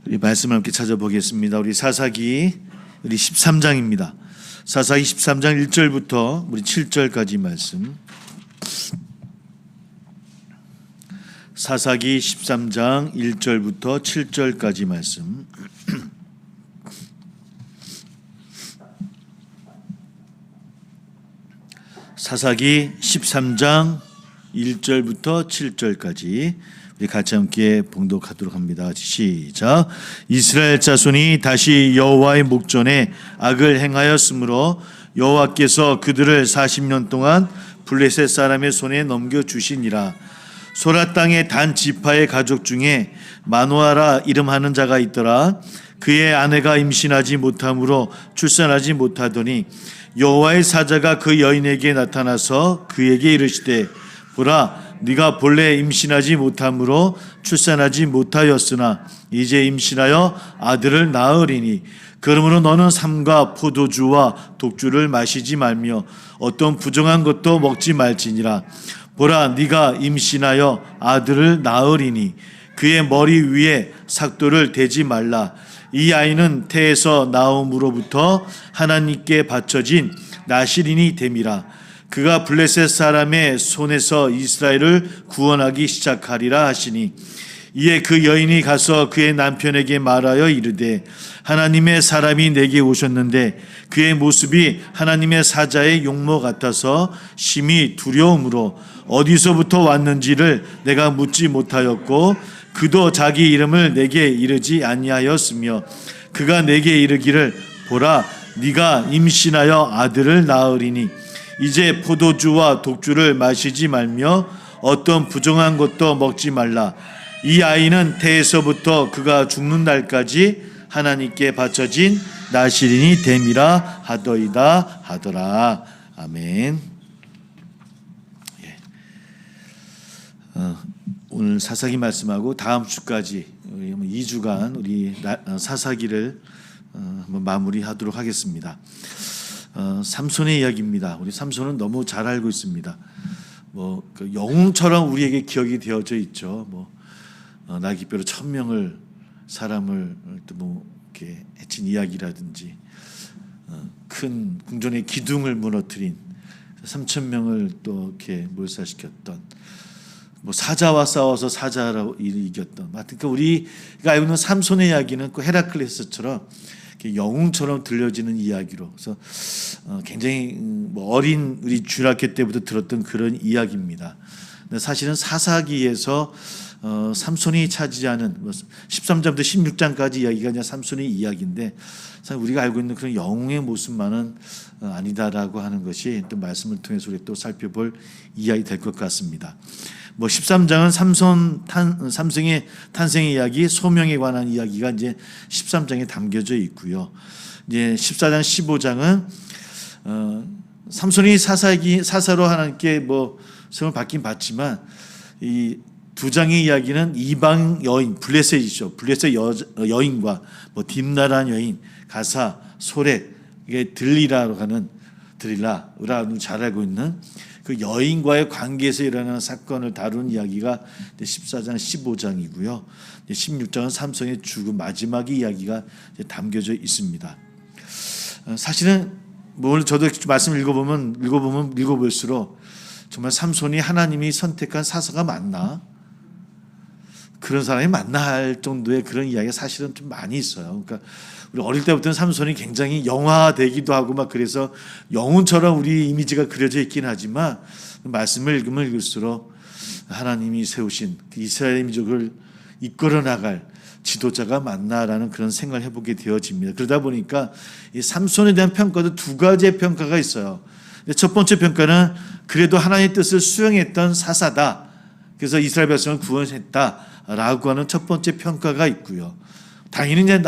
우리 말씀을 함께 찾아보겠습니다. 우리 사사기 13장입니다. 사사기 13장 1절부터 우리 7절까지 말씀. 사사기 13장 1절부터 7절까지 말씀. 사사기 13장 1절부터 7절까지 우리 같이 함께 봉독하도록 합니다. 시작. 이스라엘 자손이 다시 여호와의 목전에 악을 행하였으므로 여호와께서 그들을 40년 동안 블레셋 사람의 손에 넘겨주시니라. 소라 땅의 단 지파의 가족 중에 마노아라 이름하는 자가 있더라. 그의 아내가 임신하지 못함으로 출산하지 못하더니 여호와의 사자가 그 여인에게 나타나서 그에게 이르시되 보라, 네가 본래 임신하지 못함으로 출산하지 못하였으나 이제 임신하여 아들을 낳으리니 그러므로 너는 삼가 포도주와 독주를 마시지 말며 어떤 부정한 것도 먹지 말지니라. 보라, 네가 임신하여 아들을 낳으리니 그의 머리 위에 삭도를 대지 말라. 이 아이는 태에서 나옴으로부터 하나님께 바쳐진 나실인이 됨이라. 그가 블레셋 사람의 손에서 이스라엘을 구원하기 시작하리라 하시니 이에 그 여인이 가서 그의 남편에게 말하여 이르되 하나님의 사람이 내게 오셨는데 그의 모습이 하나님의 사자의 용모 같아서 심히 두려움으로 어디서부터 왔는지를 내가 묻지 못하였고 그도 자기 이름을 내게 이르지 아니하였으며 그가 내게 이르기를 보라, 네가 임신하여 아들을 낳으리니 이제 포도주와 독주를 마시지 말며 어떤 부정한 것도 먹지 말라. 이 아이는 태에서부터 그가 죽는 날까지 하나님께 바쳐진 나실인이 됨이라 하더이다 하더라. 아멘. 오늘 사사기 말씀하고 다음 주까지 2주간 우리 사사기를 한번 마무리하도록 하겠습니다. 삼손의 이야기입니다. 우리 삼손은 너무 잘 알고 있습니다. 그 영웅처럼 우리에게 기억이 되어져 있죠. 나귀뼈로 1000명을 사람을 또 이렇게 해친 이야기라든지 큰 궁전의 기둥을 무너뜨린 3000명을 또 이렇게 몰살시켰던 사자와 싸워서 사자로 이겼던. 그러니까 우리가 알고 있는 삼손의 이야기는 그 헤라클레스처럼 영웅처럼 들려지는 이야기로, 그래서 굉장히 어린 우리 주일학교 때부터 들었던 그런 이야기입니다. 근데 사실은 사사기에서 삼손이 차지하는 13장부터 16장까지 이야기가 그냥 삼손의 이야기인데 사실 우리가 알고 있는 그런 영웅의 모습만은 아니다라고 하는 것이 또 말씀을 통해서 우리 또 살펴볼 이야기 될 것 같습니다. 13장은 삼성의 탄생의 이야기, 소명에 관한 이야기가 이제 13장에 담겨져 있고요. 이제 14장, 15장은 삼손이 사사로 하나님께 성을 받긴 받지만 이 두 장의 이야기는 이방 여인, 블레셋이죠. 블레셋 여인과 딥나라는 여인, 가사, 소렉, 이게 드릴라라고 하는 잘 알고 있는 그 여인과의 관계에서 일어나는 사건을 다루는 이야기가 14장, 15장이고요. 16장은 삼손의 죽음 마지막 이야기가 담겨져 있습니다. 사실은 저도 말씀을 읽어볼수록 정말 삼손이 하나님이 선택한 사사가 맞나? 그런 사람이 맞나 할 정도의 그런 이야기가 사실은 좀 많이 있어요. 그러니까 우리 어릴 때부터는 삼손이 굉장히 영화되기도 하고 그래서 영웅처럼 우리 이미지가 그려져 있긴 하지만 말씀을 읽으면 읽을수록 하나님이 세우신 그 이스라엘 민족을 이끌어 나갈 지도자가 맞나라는 그런 생각을 해보게 되어집니다. 그러다 보니까 이 삼손에 대한 평가도 두 가지의 평가가 있어요. 첫 번째 평가는 그래도 하나님의 뜻을 수행했던 사사다. 그래서 이스라엘 백성을 구원했다라고 하는 첫 번째 평가가 있고요. 당연히 이제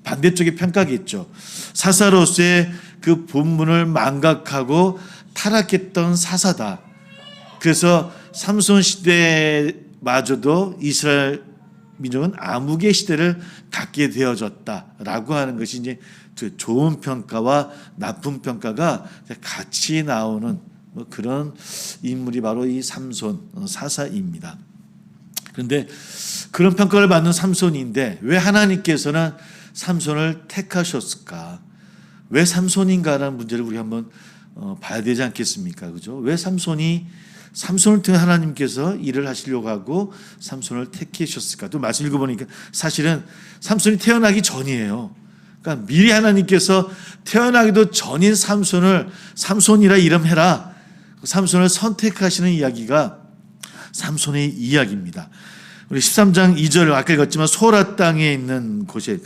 반대쪽의 평가겠죠. 사사로서의 그 본분을 망각하고 타락했던 사사다. 그래서 삼손 시대마저도 이스라엘 민족은 암흑의 시대를 갖게 되어졌다라고 하는 것이 이제 좋은 평가와 나쁜 평가가 같이 나오는 그런 인물이 바로 이 삼손 사사입니다. 그런데 그런 평가를 받는 삼손인데 왜 하나님께서는 삼손을 택하셨을까? 왜 삼손인가라는 문제를 우리 한번 봐야 되지 않겠습니까? 그죠? 왜 삼손을 통해 하나님께서 일을 하시려고 하고 삼손을 택하셨을까? 또 말씀 읽어보니까 사실은 삼손이 태어나기 전이에요. 그러니까 미리 하나님께서 태어나기도 전인 삼손이라 이름해라. 삼손을 선택하시는 이야기가 삼손의 이야기입니다. 우리 13장 2절 아까 읽었지만 소라 땅에 있는 곳에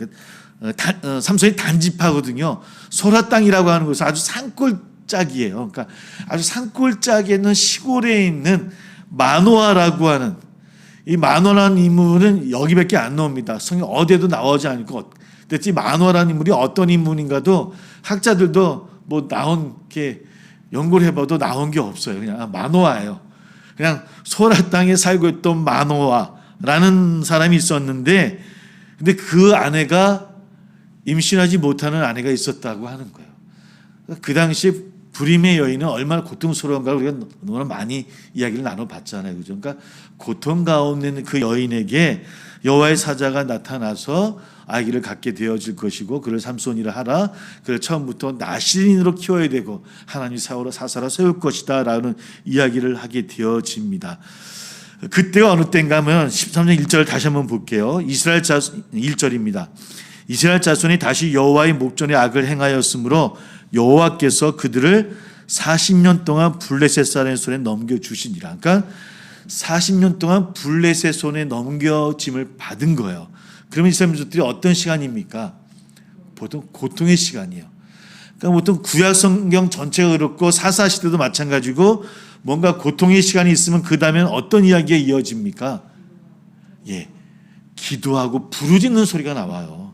삼손이 단지파거든요. 소라 땅이라고 하는 곳은 아주 산골짜기예요. 그러니까 아주 산골짜기에 있는 시골에 있는 마노아라고 하는 이 마노아라는 인물은 여기밖에 안 나옵니다. 성경 어디에도 나오지 않고 이 마노아라는 인물이 어떤 인물인가도 학자들도 뭐 나온 게 연구를 해봐도 나온 게 없어요. 그냥 마노아예요. 그냥 소라 땅에 살고 있던 마노아라는 사람이 있었는데, 근데 그 아내가 임신하지 못하는 아내가 있었다고 하는 거예요. 그 당시 불임의 여인은 얼마나 고통스러운가 우리가 너무나 많이 이야기를 나눠봤잖아요. 그죠? 그러니까 고통 가운데 있는 그 여인에게 여호와의 사자가 나타나서 아기를 갖게 되어질 것이고 그를 삼손이라 하라. 그를 처음부터 나실인으로 키워야 되고 하나님 사사라 세울 것이다 라는 이야기를 하게 되어집니다. 그때가 어느 때인가 하면 13장 1절을 다시 한번 볼게요. 이스라엘 자손 1절입니다. 이스라엘 자손이 다시 여호와의 목전에 악을 행하였으므로 여호와께서 그들을 40년 동안 블레셋 사람의 손에 넘겨주시니라. 그러니까 40년 동안 블레셋 손에 넘겨짐을 받은 거예요. 그러면 이스라엘 민족들이 어떤 시간입니까? 보통 고통의 시간이에요. 그러니까 보통 구약 성경 전체가 그렇고 사사 시대도 마찬가지고 뭔가 고통의 시간이 있으면 그 다음엔 어떤 이야기가 이어집니까? 기도하고 부르짖는 소리가 나와요.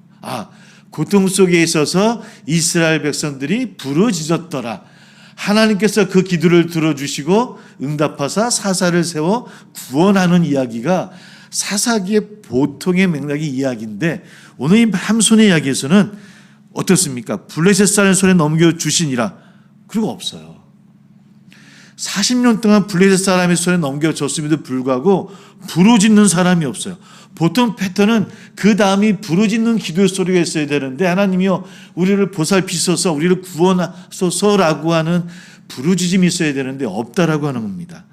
고통 속에 있어서 이스라엘 백성들이 부르짖었더라. 하나님께서 그 기도를 들어주시고 응답하사 사사를 세워 구원하는 이야기가 사사기의 보통의 맥락의 이야기인데 오늘 이 삼손의 이야기에서는 어떻습니까? 블레셋 사람의 손에 넘겨주시니라. 그리고 없어요. 40년 동안 블레셋 사람의 손에 넘겨줬음에도 불구하고 부르짖는 사람이 없어요. 보통 패턴은 그 다음이 부르짖는 기도의 소리가 있어야 되는데 하나님이여 우리를 보살피소서 우리를 구원하소서라고 하는 부르짖음이 있어야 되는데 없다라고 하는 겁니다.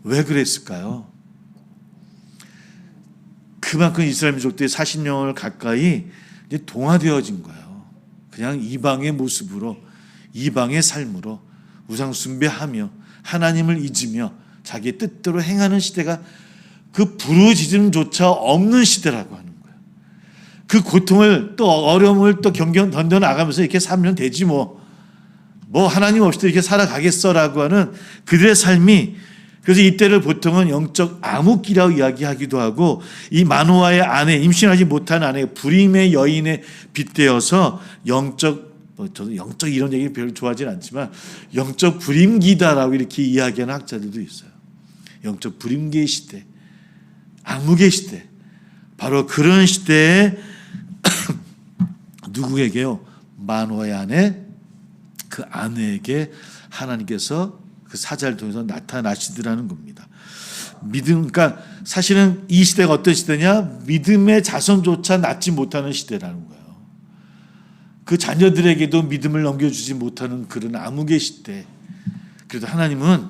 왜 그랬을까요? 그만큼 이스라엘 민족들이 40년을 가까이 이제 동화되어진 거예요. 그냥 이방의 모습으로 이방의 삶으로 우상 숭배하며 하나님을 잊으며 자기의 뜻대로 행하는 시대가 그 부르짖음조차 없는 시대라고 하는 거예요. 그 고통을 또 어려움을 또 견뎌 나가면서 이렇게 살면 되지 뭐 하나님 없이도 이렇게 살아가겠어라고 하는 그들의 삶이 그래서 이때를 보통은 영적 암흑기라고 이야기하기도 하고 이 마노아의 아내 임신하지 못한 아내 불임의 여인에 빗대어서 저도 영적 이런 얘기 별로 좋아하진 않지만 영적 불임기다라고 이렇게 이야기하는 학자들도 있어요. 영적 불임기의 시대, 암흑의 시대. 바로 그런 시대에 누구에게요? 마노아의 아내, 그 아내에게 하나님께서 그 사자를 통해서 나타나시더라는 겁니다. 그러니까 사실은 이 시대가 어떤 시대냐? 믿음의 자손조차 낳지 못하는 시대라는 거예요. 그 자녀들에게도 믿음을 넘겨주지 못하는 그런 암흑의 시대. 그래도 하나님은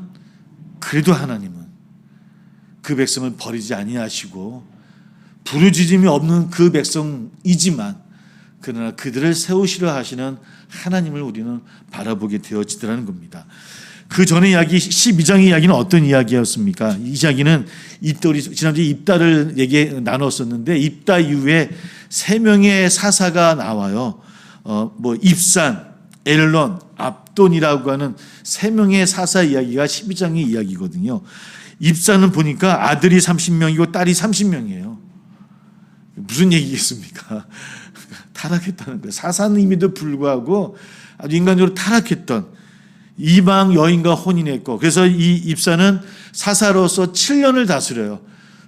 그 백성을 버리지 아니하시고 부르짖음이 없는 그 백성이지만 그러나 그들을 세우시려 하시는 하나님을 우리는 바라보게 되어지더라는 겁니다. 그 전에 이야기 12장의 이야기는 어떤 이야기였습니까? 이 이야기는 지난주에 입다를 나눴었는데 입다 이후에 3명의 사사가 나와요. 입산, 엘론, 압돈이라고 하는 3명의 사사 이야기가 12장의 이야기거든요. 입산은 보니까 아들이 30명이고 딸이 30명이에요. 무슨 얘기겠습니까? 타락했다는 거예요. 사사님에도 불구하고 아주 인간적으로 타락했던 이방 여인과 혼인했고 그래서 이 입사는 사사로서 7년을 다스려요.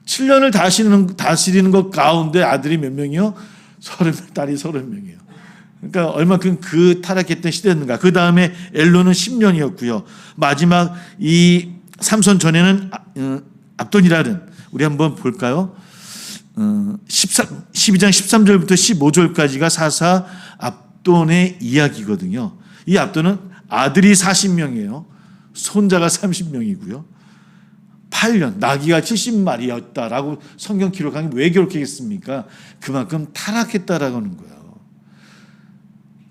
7년을 다스리는 것 가운데 아들이 몇 명이요? 30명, 딸이 30명이에요. 그러니까 얼마큼 그 타락했던 시대였는가. 그 다음에 엘론은 10년이었고요. 마지막 이 삼손 전에는 압돈이라는 우리 한번 볼까요? 12장 13절부터 15절까지가 사사 압돈의 이야기거든요. 이 압돈은 아들이 40명이에요. 손자가 30명이고요. 8년, 나귀가 70마리였다라고 성경 기록한 게 왜 그렇겠습니까? 그만큼 타락했다라고 하는 거예요.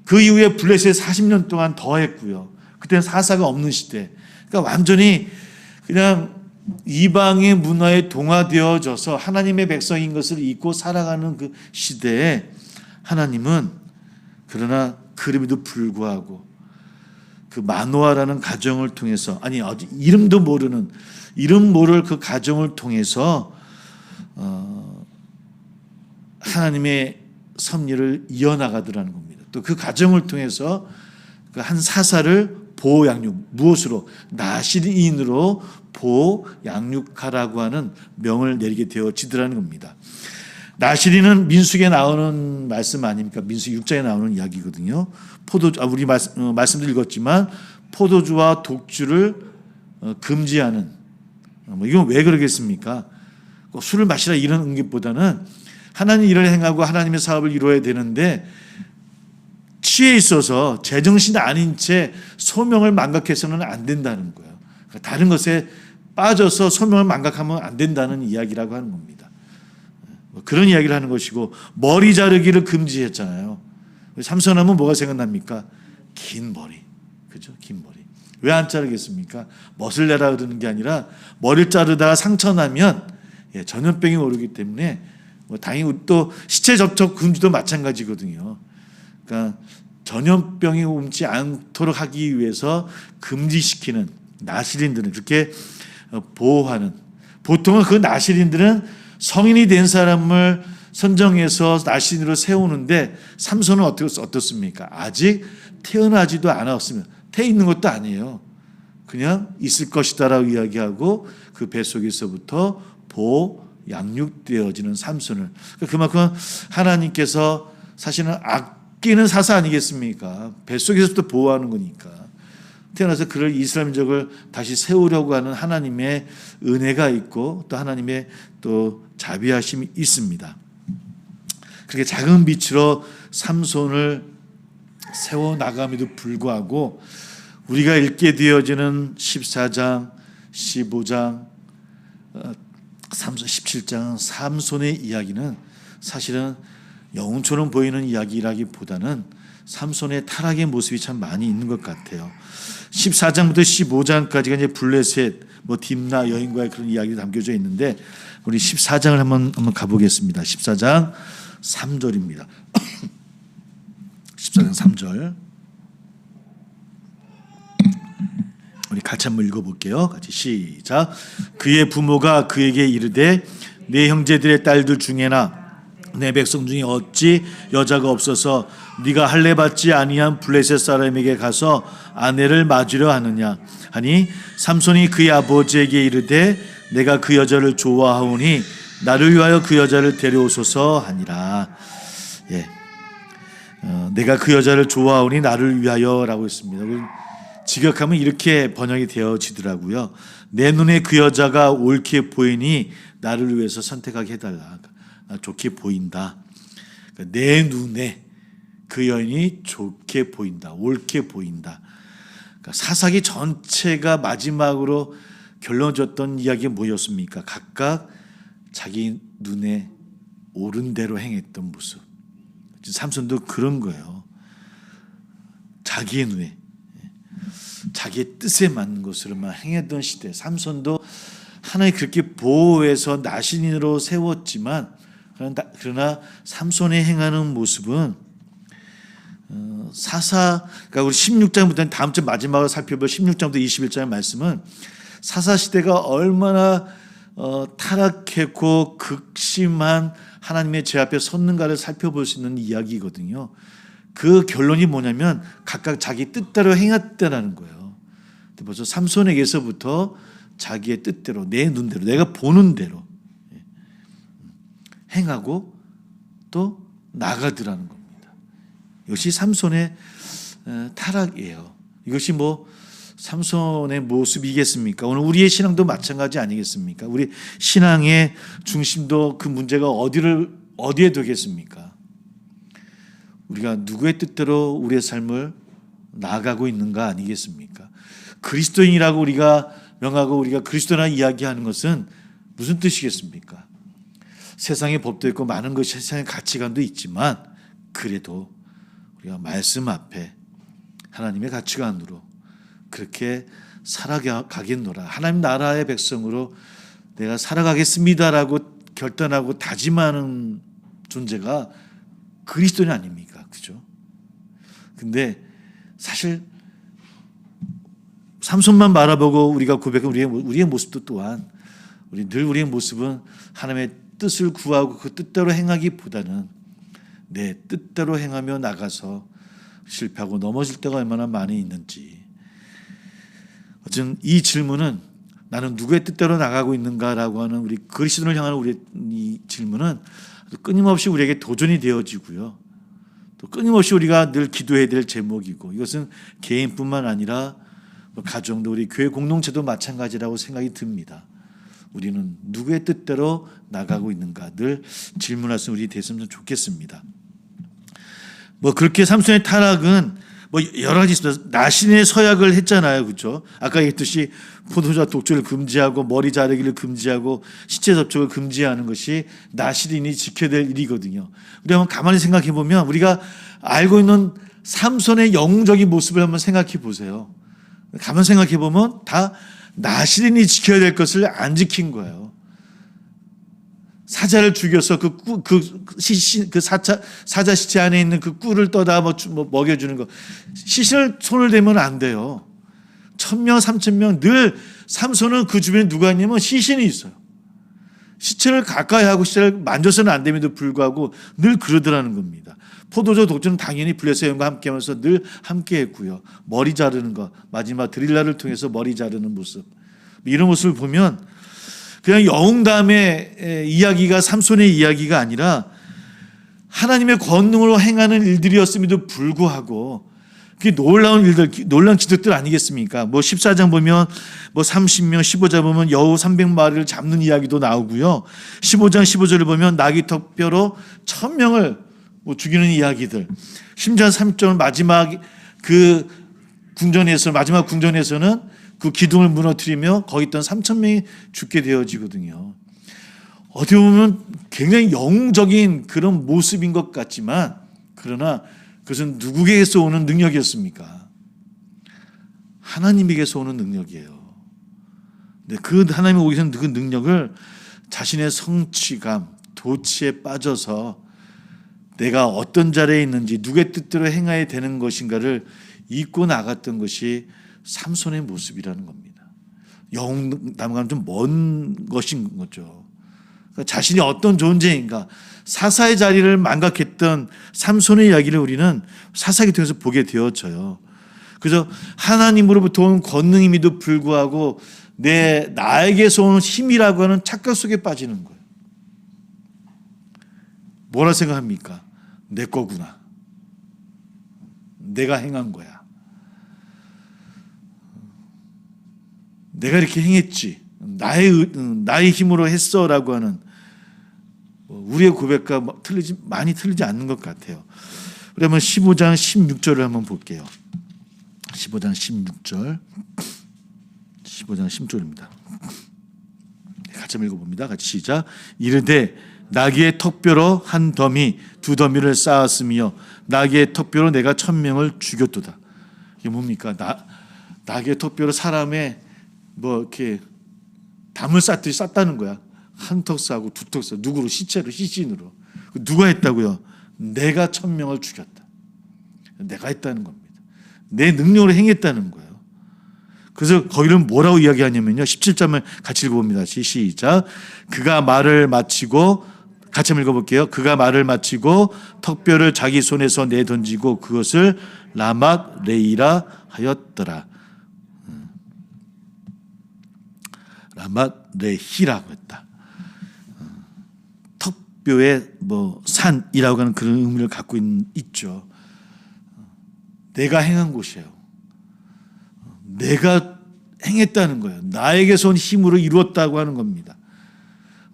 그 이후에 블레셋에 40년 동안 더 했고요. 그때는 사사가 없는 시대. 그러니까 완전히 그냥 이방의 문화에 동화되어져서 하나님의 백성인 것을 잊고 살아가는 그 시대에 하나님은 그러나 그럼에도 불구하고 그 마노아라는 가정을 통해서 이름도 모르는 이름 모를 그 가정을 통해서 하나님의 섭리를 이어나가더라는 겁니다. 또 그 가정을 통해서 그 한 사사를 보호 양육 무엇으로 나실인으로 보호 양육하라고 하는 명을 내리게 되어지더라는 겁니다. 나실인은 민수기에 나오는 말씀 아닙니까? 민수기 6장에 나오는 이야기거든요. 우리 말씀도 읽었지만 포도주와 독주를 금지하는 이건 왜 그러겠습니까? 술을 마시라 이런 것보다는 하나님 일을 행하고 하나님의 사업을 이루어야 되는데 취해 있어서 제정신 아닌 채 소명을 망각해서는 안 된다는 거예요. 다른 것에 빠져서 소명을 망각하면 안 된다는 이야기라고 하는 겁니다. 그런 이야기를 하는 것이고 머리 자르기를 금지했잖아요. 삼손하면 뭐가 생각납니까? 긴 머리. 그죠? 긴 머리. 왜 안 자르겠습니까? 멋을 내라 그러는 게 아니라 머리를 자르다가 상처 나면 전염병이 오르기 때문에 당연히 또 시체 접촉 금지도 마찬가지거든요. 그러니까 전염병이 옮지 않도록 하기 위해서 금지시키는 나실인들은 그렇게 보호하는 보통은 그 나실인들은 성인이 된 사람을 선정해서 나실인으로 세우는데 삼손은 어떻습니까? 아직 태어나지도 않았으면 태 있는 것도 아니에요. 그냥 있을 것이다라고 이야기하고 그 뱃속에서부터 보호 양육되어지는 삼손을 그만큼 하나님께서 사실은 아끼는 사사 아니겠습니까? 뱃속에서부터 보호하는 거니까 태어나서 그를 이스라엘 민족을 다시 세우려고 하는 하나님의 은혜가 있고 또 하나님의 또 자비하심이 있습니다. 그렇게 작은 빛으로 삼손을 세워나감에도 불구하고 우리가 읽게 되어지는 14장, 15장, 17장 삼손의 이야기는 사실은 영웅처럼 보이는 이야기라기보다는 삼손의 타락의 모습이 참 많이 있는 것 같아요. 14장부터 15장까지가 이제 블레셋, 딥나 여인과의 그런 이야기가 담겨져 있는데 우리 14장을 한번 가보겠습니다. 14장 3절입니다. 14장 3절 우리 같이 한번 읽어볼게요. 같이 시작. 그의 부모가 그에게 이르되 내 형제들의 딸들 중에나 내 백성 중에 어찌 여자가 없어서 네가 할례 받지 아니한 블레셋 사람에게 가서 아내를 맞으려 하느냐 하니 삼손이 그의 아버지에게 이르되 내가 그 여자를 좋아하오니 나를 위하여 그 여자를 데려오소서 하니라. 내가 그 여자를 좋아하오니 나를 위하여라고 했습니다. 직역하면 이렇게 번역이 되어지더라고요. 내 눈에 그 여자가 옳게 보이니 나를 위해서 선택하게 해달라. 좋게 보인다. 내 눈에 그 여인이 좋게 보인다. 옳게 보인다. 사사기 전체가 마지막으로 결론 줬던 이야기가 뭐였습니까? 각각 자기 눈에 옳은 대로 행했던 모습. 삼손도 그런 거예요. 자기의 눈에 자기의 뜻에 맞는 것으로만 행했던 시대. 삼손도 하나님 그렇게 보호해서 나신인으로 세웠지만 그러나 삼손이 행하는 모습은 그러니까 우리 16장부터 다음 주 마지막으로 살펴볼 16장부터 21장의 말씀은 사사 시대가 얼마나 타락했고 극심한 하나님의 죄 앞에 섰는가를 살펴볼 수 있는 이야기거든요. 그 결론이 뭐냐면 각각 자기 뜻대로 행했다는 거예요. 벌써 삼손에게서부터 자기의 뜻대로 내 눈대로 내가 보는 대로 행하고 또 나가더라는 겁니다. 이것이 삼손의 타락이에요. 이것이 삼손의 모습이겠습니까? 오늘 우리의 신앙도 마찬가지 아니겠습니까? 우리 신앙의 중심도 그 문제가 어디에 되겠습니까? 우리가 누구의 뜻대로 우리의 삶을 나아가고 있는가 아니겠습니까? 그리스도인이라고 우리가 명하고 우리가 그리스도나 이야기하는 것은 무슨 뜻이겠습니까? 세상의 법도 있고 많은 것이 세상의 가치관도 있지만 그래도 우리가 말씀 앞에 하나님의 가치관으로 그렇게 살아가겠노라. 하나님 나라의 백성으로 내가 살아가겠습니다라고 결단하고 다짐하는 존재가 그리스도인 아닙니까? 그죠? 근데 사실 삼손만 바라보고 우리가 고백한 우리의 모습도 또한 우리의 모습은 하나님의 뜻을 구하고 그 뜻대로 행하기보다는 내 뜻대로 행하며 나가서 실패하고 넘어질 때가 얼마나 많이 있는지. 어쨌든 이 질문은 나는 누구의 뜻대로 나가고 있는가라고 하는 우리 그리스도를 향하는 우리 이 질문은 끊임없이 우리에게 도전이 되어지고요. 또 끊임없이 우리가 늘 기도해야 될 제목이고 이것은 개인뿐만 아니라 가정도 우리 교회 공동체도 마찬가지라고 생각이 듭니다. 우리는 누구의 뜻대로 나가고 있는가 늘 질문할 수 우리 됐으면 좋겠습니다. 그렇게 삼손의 타락은 여러 가지 있습니다. 나신의 서약을 했잖아요. 그렇죠? 아까 얘기했듯이 포도주와 독주를 금지하고 머리 자르기를 금지하고 시체 접촉을 금지하는 것이 나신인이 지켜야 될 일이거든요. 우리 한번 가만히 생각해 보면 우리가 알고 있는 삼손의 영웅적인 모습을 한번 생각해 보세요. 가만 생각해 보면 다 나신인이 지켜야 될 것을 안 지킨 거예요. 사자를 죽여서 사자 시체 안에 있는 그 꿀을 떠다 먹여주는 거. 시신을 손을 대면 안 돼요. 1,000명, 3,000명 늘 삼손은 그 주변에 누가 있냐면 시신이 있어요. 시체를 가까이 하고 시체를 만져서는 안 됨에도 불구하고 늘 그러더라는 겁니다. 포도주 독주는 당연히 블레셋과 함께 하면서 늘 함께 했고요. 머리 자르는 거, 마지막 드릴라를 통해서 머리 자르는 모습. 이런 모습을 보면 그냥 영웅담의 이야기가 삼손의 이야기가 아니라 하나님의 권능으로 행하는 일들이었음에도 불구하고 그게 놀라운 일들, 놀라운 기적들 아니겠습니까? 14장 보면 30명, 15장 보면 여우 300마리를 잡는 이야기도 나오고요. 15장 15절을 보면 나귀 턱뼈로 1,000명을 죽이는 이야기들. 심지어 3절 마지막 궁전에서는 그 기둥을 무너뜨리며 거기 있던 3,000명이 죽게 되어지거든요. 어떻게 보면 굉장히 영웅적인 그런 모습인 것 같지만 그러나 그것은 누구에게서 오는 능력이었습니까? 하나님에게서 오는 능력이에요. 근데 그 하나님이 오기선 그 능력을 자신의 성취감, 도취에 빠져서 내가 어떤 자리에 있는지 누구의 뜻대로 행해야 되는 것인가를 잊고 나갔던 것이 삼손의 모습이라는 겁니다. 영웅담과는 좀 먼 것인 거죠. 그러니까 자신이 어떤 존재인가 사사의 자리를 망각했던 삼손의 이야기를 우리는 사사기 통해서 보게 되어져요. 그래서 하나님으로부터 온 권능임에도 불구하고 나에게서 오는 힘이라고 하는 착각 속에 빠지는 거예요. 뭐라 생각합니까? 내 거구나. 내가 행한 거야. 내가 이렇게 행했지. 나의 힘으로 했어라고 하는 우리의 고백과 많이 틀리지 않는 것 같아요. 그러면 15장 16절을 한번 볼게요. 15장 16절. 15장 10절입니다. 같이 한번 읽어봅니다. 같이 시작. 이르되 나귀의 턱뼈로 한 더미 두 더미를 쌓았으며 나귀의 턱뼈로 내가 1,000명을 죽였도다. 이게 뭡니까? 나귀의 턱뼈로 사람의 이렇게 담을 쌓듯이 쌓다는 거야. 한 턱 쌓고 두 턱 쌓고 누구로? 시신으로. 누가 했다고요? 내가 1,000명을 죽였다. 내가 했다는 겁니다. 내 능력으로 행했다는 거예요. 그래서 거기를 뭐라고 이야기하냐면요. 17절을 같이 읽어봅니다. 시작. 그가 말을 마치고 같이 한번 읽어볼게요. 그가 말을 마치고 턱뼈를 자기 손에서 내던지고 그것을 라맛 레이라 하였더라. 라맛 레히라고 했다. 턱뼈의 산이라고 하는 그런 의미를 갖고 있죠. 내가 행한 곳이에요. 내가 행했다는 거예요. 나에게서 온 힘으로 이루었다고 하는 겁니다.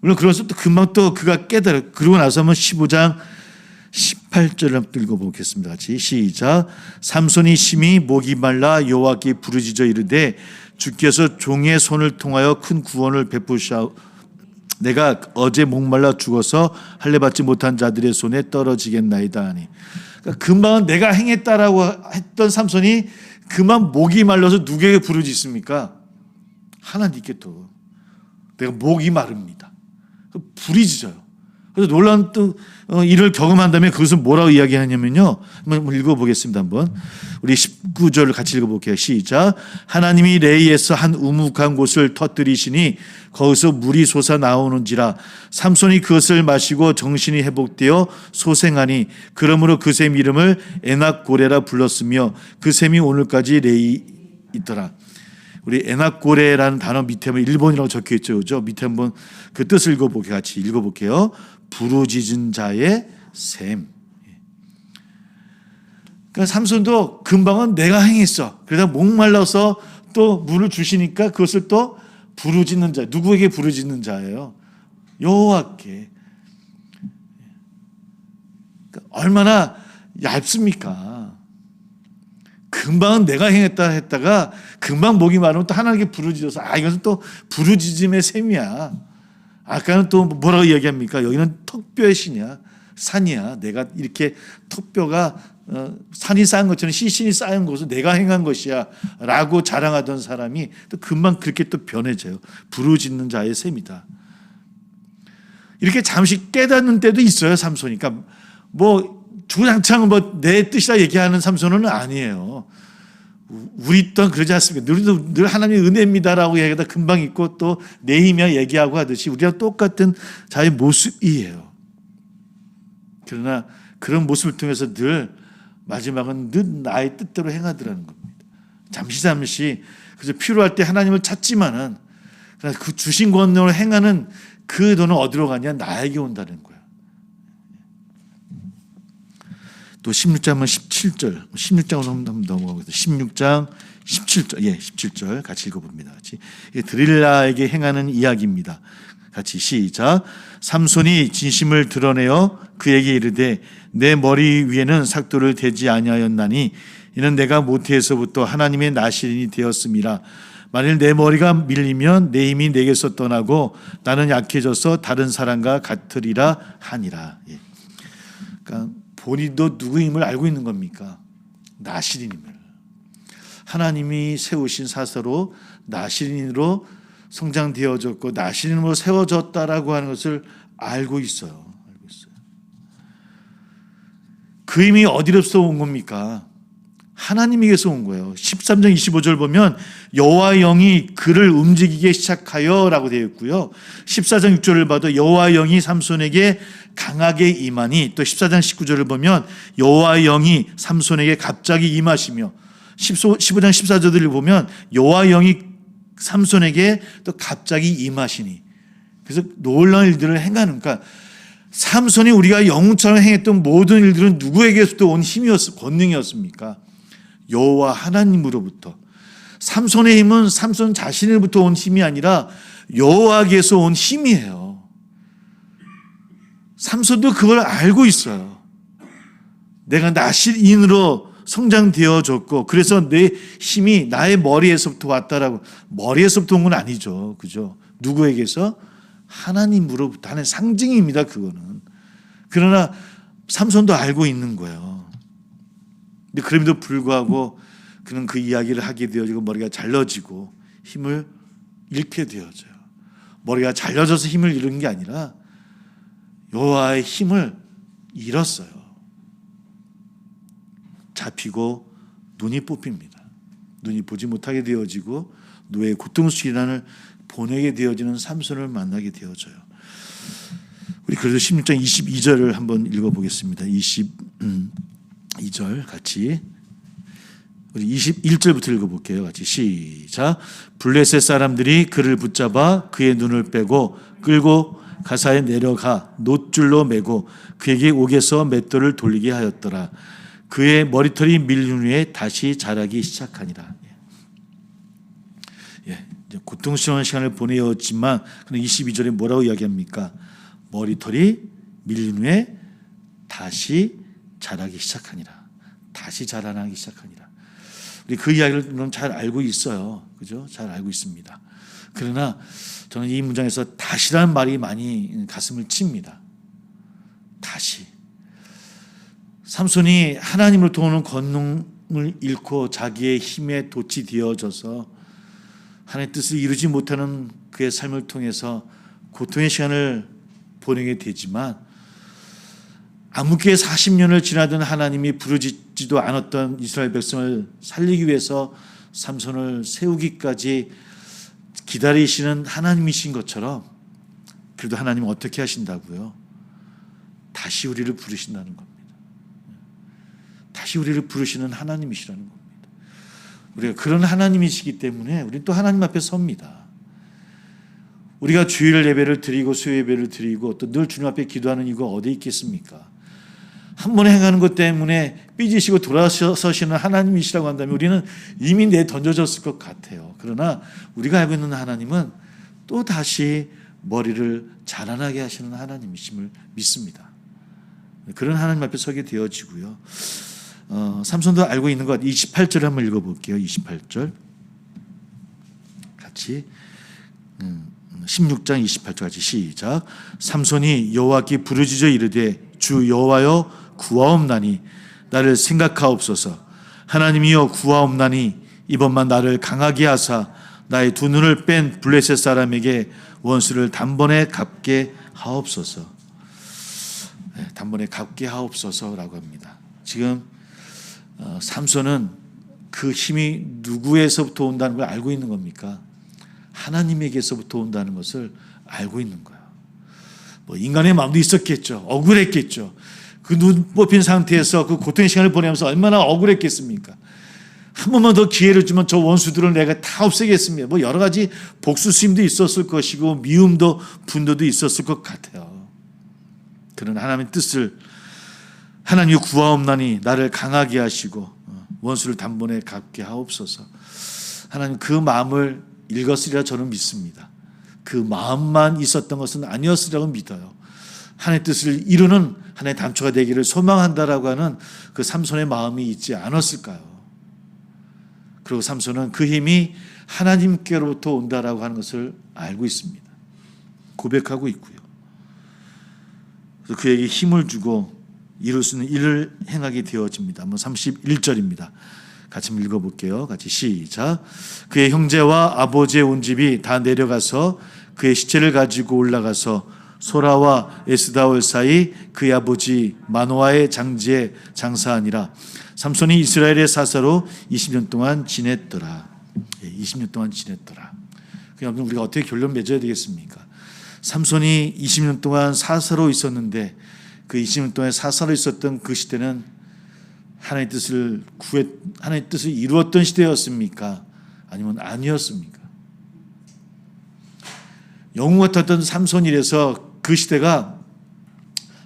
물론 그래서 또 금방 또 그가 깨달아. 그러고 나서 한번 15장 18절을 한번 읽어보겠습니다. 같이 시작. 삼손이 심히 목이 말라 여호와께 부르짖어 이르되 주께서 종의 손을 통하여 큰 구원을 베푸시오. 내가 어제 목말라 죽어서 할례 받지 못한 자들의 손에 떨어지겠나이다 하니. 그러니까 금방은 내가 행했다라고 했던 삼손이 그만 목이 말라서 누구에게 부르짖습니까? 하나님께 또. 내가 목이 마릅니다. 부르짖어요. 그래서 놀라운 또 일을 경험한 다음에 그것을 뭐라고 이야기하냐면요. 한번 읽어보겠습니다. 한번 우리 19절을 같이 읽어볼게요. 시작. 하나님이 레이에서 한 우묵한 곳을 터뜨리시니 거기서 물이 솟아 나오는지라 삼손이 그것을 마시고 정신이 회복되어 소생하니 그러므로 그 샘 이름을 에낙고레라 불렀으며 그 샘이 오늘까지 레이 있더라. 우리 에낙고레라는 단어 밑에 보면 일본이라고 적혀 있죠. 그죠? 밑에 한번 그 뜻을 읽어볼게요. 같이 읽어볼게요. 부르짖은 자의 샘. 그러니까 삼손도 금방은 내가 행했어. 그러다 목말라서 또 물을 주시니까 그것을 또 부르짖는 자. 누구에게 부르짖는 자예요? 여호와께. 그러니까 얼마나 얇습니까? 금방은 내가 행했다 했다가 금방 목이 마르면 또 하나님께 부르짖어서 이것은 또 부르짖음의 셈이야. 아까는 또 뭐라고 이야기합니까? 여기는 턱뼈의 신이야. 산이야. 내가 이렇게 턱뼈가 산이 쌓은 것처럼 시신이 쌓인 것을 내가 행한 것이야 라고 자랑하던 사람이 또 금방 그렇게 또 변해져요. 부르짖는 자의 셈이다. 이렇게 잠시 깨닫는 때도 있어요. 삼손이. 그러니까 뭐 주장창 내 뜻이다 얘기하는 삼손은 아니에요. 우리 또한 그러지 않습니까? 우리도 늘 하나님의 은혜입니다라고 얘기하다 금방 있고 또 내 힘이야 얘기하고 하듯이 우리랑 똑같은 자의 모습이에요. 그러나 그런 모습을 통해서 늘 마지막은 늘 나의 뜻대로 행하더라는 겁니다. 잠시 그래서 필요할 때 하나님을 찾지만은 그 주신 권능을 행하는 그 돈은 어디로 가냐? 나에게 온다는 거예요. 또 16장 17절, 16장으로 한번 넘어가겠습니다. 16장 17절, 17절 같이 읽어봅니다. 같이 드릴라에게 행하는 이야기입니다. 같이 시작. 삼손이 진심을 드러내어 그에게 이르되 내 머리 위에는 삭도를 대지 아니하였나니 이는 내가 모태에서부터 하나님의 나시린이 되었음이라. 만일 내 머리가 밀리면 내 힘이 내게서 떠나고 나는 약해져서 다른 사람과 같으리라 하니라. 그러니까 본인도 누구임을 알고 있는 겁니까? 나시린임을. 하나님이 세우신 사서로 나시린으로 성장되어졌고 나시린으로 세워졌다라고 하는 것을 알고 있어요. 그 힘이 어디로서 온 겁니까? 하나님에게서 온 거예요. 13장 25절 보면 여호와의 영이 그를 움직이기 시작하여라고 되어 있고요. 14장 6절을 봐도 여호와의 영이 삼손에게 강하게 임하니, 또 14장 19절을 보면 여호와의 영이 삼손에게 갑자기 임하시며, 15장 14절을 보면 여호와의 영이 삼손에게 또 갑자기 임하시니, 그래서 놀라운 일들을 행하는, 그러니까 삼손이 우리가 영웅처럼 행했던 모든 일들은 누구에게서도 온 권능이었습니까? 여호와 하나님으로부터. 삼손의 힘은 삼손 자신으로부터 온 힘이 아니라 여호와께서 온 힘이에요. 삼손도 그걸 알고 있어요. 내가 나실인으로 성장되어졌고 그래서 내 힘이 나의 머리에서부터 왔다라고. 머리에서부터 온 건 아니죠. 그죠? 누구에게서? 하나님으로부터 하는 상징입니다. 그거는. 그러나 삼손도 알고 있는 거예요. 근데 그럼에도 불구하고 그는 그 이야기를 하게 되어지고 머리가 잘려지고 힘을 잃게 되어져요. 머리가 잘려져서 힘을 잃은 게 아니라 여호와의 힘을 잃었어요. 잡히고 눈이 뽑힙니다. 눈이 보지 못하게 되어지고 노예의 고통스러운 보내게 되어지는 삼손을 만나게 되어져요. 우리 그래도 16장 22절을 한번 읽어보겠습니다. 22절 같이 우리 21절부터 읽어볼게요. 같이 시작. 블레셋 사람들이 그를 붙잡아 그의 눈을 빼고 끌고 가사에 내려가 놋줄로 매고 그에게 옥에서 맷돌을 돌리게 하였더라. 그의 머리털이 밀린 후에 다시 자라기 시작하니라. 이제 고통스러운 시간을 보내었지만, 그는 22절에 뭐라고 이야기합니까? 머리털이 밀린 후에 다시 자라기 시작하니라. 다시 자라나기 시작하니라. 우리 그 이야기를 잘 알고 있어요. 그죠? 잘 알고 있습니다. 그러나 저는 이 문장에서 다시라는 말이 많이 가슴을 칩니다. 다시. 삼손이 하나님을 도우는 권능을 잃고 자기의 힘에 돛이 되어져서 하나님의 뜻을 이루지 못하는 그의 삶을 통해서 고통의 시간을 보내게 되지만, 암흑기에 40년을 지나던 하나님이 부르짖지도 않았던 이스라엘 백성을 살리기 위해서 삼손을 세우기까지 기다리시는 하나님이신 것처럼, 그래도 하나님은 어떻게 하신다고요? 다시 우리를 부르신다는 겁니다. 다시 우리를 부르시는 하나님이시라는 겁니다. 우리가 그런 하나님이시기 때문에 우리는 또 하나님 앞에 섭니다. 우리가 주일 예배를 드리고 수요 예배를 드리고 또 늘 주님 앞에 기도하는 이유가 어디 있겠습니까? 한 번에 행하는 것 때문에 삐지시고 돌아서시는 하나님이시라고 한다면 우리는 이미 내던져졌을 것 같아요. 그러나 우리가 알고 있는 하나님은 또 다시 머리를 자라나게 하시는 하나님이심을 믿습니다. 그런 하나님 앞에 서게 되어지고요. 삼손도 알고 있는 것, 28절 한번 읽어볼게요. 28절 같이 16장 28절 같이 시작. 삼손이 여호와께 부르짖어 이르되 주 여호와여 구하옵나니 나를 생각하옵소서. 하나님이여 구하옵나니 이번만 나를 강하게 하사 나의 두 눈을 뺀 블레셋 사람에게 원수를 단번에 갚게 하옵소서. 단번에 갚게 하옵소서라고 합니다. 지금 삼손은 그 힘이 누구에서부터 온다는 걸 알고 있는 겁니까? 하나님에게서부터 온다는 것을 알고 있는 거예요. 뭐 인간의 마음도 있었겠죠. 억울했겠죠. 그 눈 뽑힌 상태에서 그 고통의 시간을 보내면서 얼마나 억울했겠습니까? 한 번만 더 기회를 주면 저 원수들을 내가 다 없애겠습니다. 뭐 여러 가지 복수심도 있었을 것이고 미움도 분노도 있었을 것 같아요. 그런 하나님의 뜻을, 하나님이 구하옵나니 나를 강하게 하시고 원수를 단번에 갚게 하옵소서. 하나님 그 마음을 읽었으리라 저는 믿습니다. 그 마음만 있었던 것은 아니었으리라고 믿어요. 하나님의 뜻을 이루는 하나님의 단초가 되기를 소망한다라고 하는 그 삼손의 마음이 있지 않았을까요? 그리고 삼손은 그 힘이 하나님께로부터 온다라고 하는 것을 알고 있습니다. 고백하고 있고요. 그래서 그에게 힘을 주고 이룰 수 있는 일을 행하게 되어집니다. 한번 31절입니다. 같이 읽어볼게요. 같이 시작. 그의 형제와 아버지의 온 집이 다 내려가서 그의 시체를 가지고 올라가서 소라와 에스다올 사이 그의 아버지 마노아의 장지에 장사하니라. 삼손이 이스라엘의 사사로 20년 동안 지냈더라. 20년 동안 지냈더라. 그럼 우리가 어떻게 결론 맺어야 되겠습니까? 삼손이 20년 동안 사사로 있었는데 그 20년 동안 사사로 있었던 그 시대는 하나님의 뜻을 이루었던 시대였습니까? 아니면 아니었습니까? 영웅 같았던 삼손이라서 그 시대가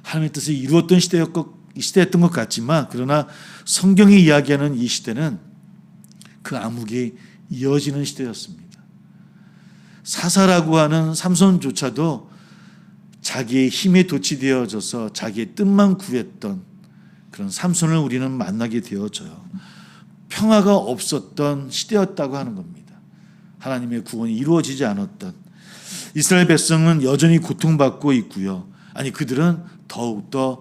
하나님의 뜻을 이루었던 시대였던 것 같지만, 그러나 성경이 이야기하는 이 시대는 그 암흑이 이어지는 시대였습니다. 사사라고 하는 삼손조차도 자기의 힘에 돛이 되어져서 자기의 뜻만 구했던 그런 삼손을 우리는 만나게 되어져요. 평화가 없었던 시대였다고 하는 겁니다. 하나님의 구원이 이루어지지 않았던. 이스라엘 백성은 여전히 고통받고 있고요. 아니, 그들은 더욱더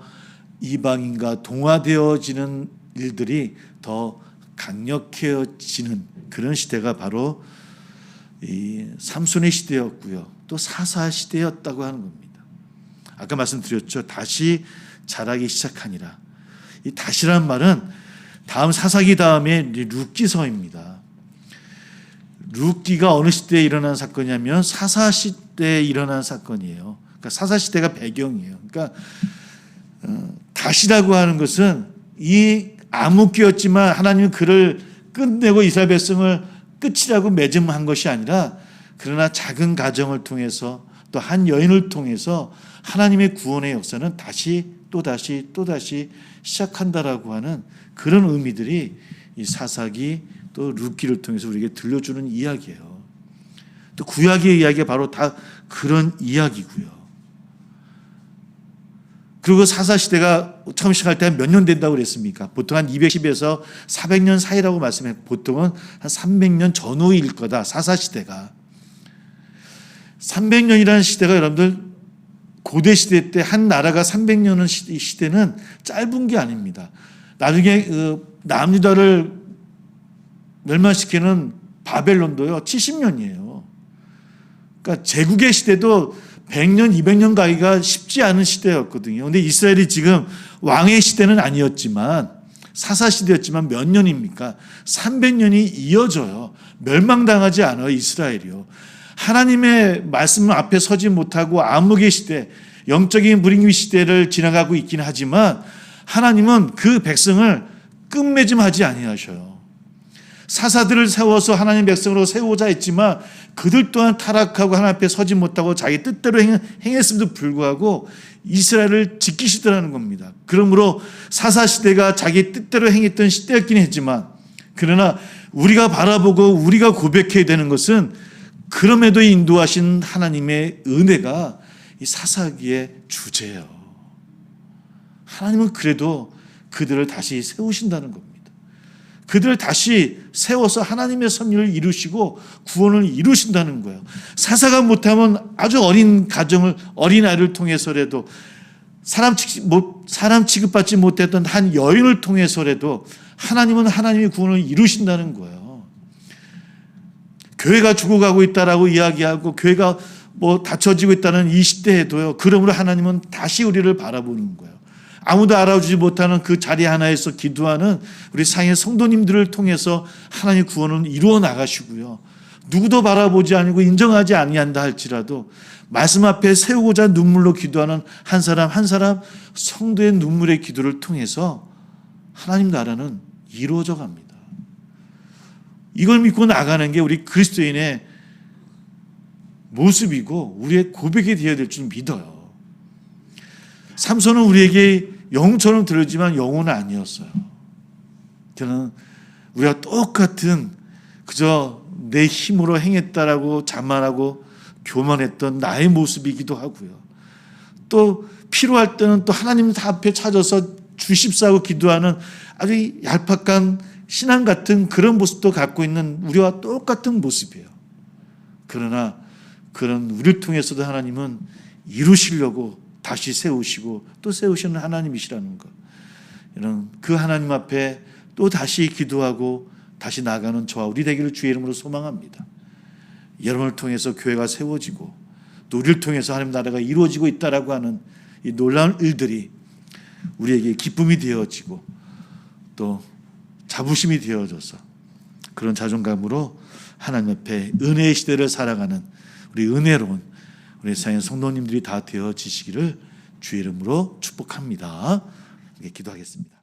이방인과 동화되어지는 일들이 더 강력해지는 그런 시대가 바로 이 삼손의 시대였고요. 또 사사 시대였다고 하는 겁니다. 아까 말씀드렸죠. 다시 자라기 시작하니라. 이 다시라는 말은 다음 사사기 다음에 룻기서입니다. 룻기가 어느 시대에 일어난 사건이냐면 사사 시대에 일어난 사건이에요. 그러니까 사사 시대가 배경이에요. 그러니까 다시라고 하는 것은 이 암흑기였지만 하나님은 그를 끝내고 이스라엘 백성을 끝이라고 맺음한 것이 아니라, 그러나 작은 가정을 통해서 또 한 여인을 통해서 하나님의 구원의 역사는 다시 또다시 시작한다라고 하는 그런 의미들이 이 사사기 또 룻기를 통해서 우리에게 들려주는 이야기예요. 또 구약의 이야기가 바로 다 그런 이야기고요. 그리고 사사시대가 처음 시작할 때 몇 년 된다고 그랬습니까? 보통 한 210에서 400년 사이라고 말씀해요. 보통은 한 300년 전후일 거다. 사사시대가. 300년이라는 시대가 여러분들 고대 시대 때 한 나라가 300년의 시대는 짧은 게 아닙니다. 나중에 남유다를 멸망시키는 바벨론도요 70년이에요. 그러니까 제국의 시대도 100년, 200년 가기가 쉽지 않은 시대였거든요. 그런데 이스라엘이 지금 왕의 시대는 아니었지만 사사시대였지만 몇 년입니까? 300년이 이어져요. 멸망당하지 않아요. 이스라엘이요. 하나님의 말씀 앞에 서지 못하고 암흑의 시대, 영적인 불임의 시대를 지나가고 있긴 하지만 하나님은 그 백성을 끝맺음하지 아니하셔요. 사사들을 세워서 하나님 백성으로 세우고자 했지만 그들 또한 타락하고 하나님 앞에 서지 못하고 자기 뜻대로 행했음에도 불구하고 이스라엘을 지키시더라는 겁니다. 그러므로 사사시대가 자기 뜻대로 행했던 시대였긴 했지만 그러나 우리가 바라보고 우리가 고백해야 되는 것은 그럼에도 인도하신 하나님의 은혜가 이 사사기의 주제예요. 하나님은 그래도 그들을 다시 세우신다는 겁니다. 그들을 다시 세워서 하나님의 섭리를 이루시고 구원을 이루신다는 거예요. 사사가 못하면 아주 어린 가정을, 어린아이를 통해서라도 사람 취급받지 못했던 한 여인을 통해서라도 하나님은 하나님의 구원을 이루신다는 거예요. 교회가 죽어가고 있다라고 이야기하고 교회가 닫혀지고 있다는 이 시대에도요. 그러므로 하나님은 다시 우리를 바라보는 거예요. 아무도 알아주지 못하는 그 자리 하나에서 기도하는 우리 상해 성도님들을 통해서 하나님의 구원을 이루어 나가시고요. 누구도 바라보지 아니고 인정하지 아니한다 할지라도 말씀 앞에 세우고자 눈물로 기도하는 한 사람 한 사람 성도의 눈물의 기도를 통해서 하나님 나라는 이루어져 갑니다. 이걸 믿고 나가는 게 우리 그리스도인의 모습이고 우리의 고백이 되어야 될 줄 믿어요. 삼손은 우리에게 영웅처럼 들리지만 영웅은 아니었어요. 저는 우리가 똑같은 그저 내 힘으로 행했다라고 자만하고 교만했던 나의 모습이기도 하고요. 또 필요할 때는 또 하나님 앞에 찾아서 주십사고 기도하는 아주 얄팍한 신앙 같은 그런 모습도 갖고 있는 우리와 똑같은 모습이에요. 그러나 그런 우리를 통해서도 하나님은 이루시려고 다시 세우시고 또 세우시는 하나님이시라는 것. 이런 그 하나님 앞에 또 다시 기도하고 다시 나가는 저와 우리 되기를 주의 이름으로 소망합니다. 여러분을 통해서 교회가 세워지고 또 우리를 통해서 하나님 나라가 이루어지고 있다라고 하는 이 놀라운 일들이 우리에게 기쁨이 되어지고 또 자부심이 되어져서 그런 자존감으로 하나님 앞에 은혜의 시대를 살아가는 우리 은혜로운 우리 사랑하는 성도님들이 다 되어지시기를 주의 이름으로 축복합니다. 기도하겠습니다.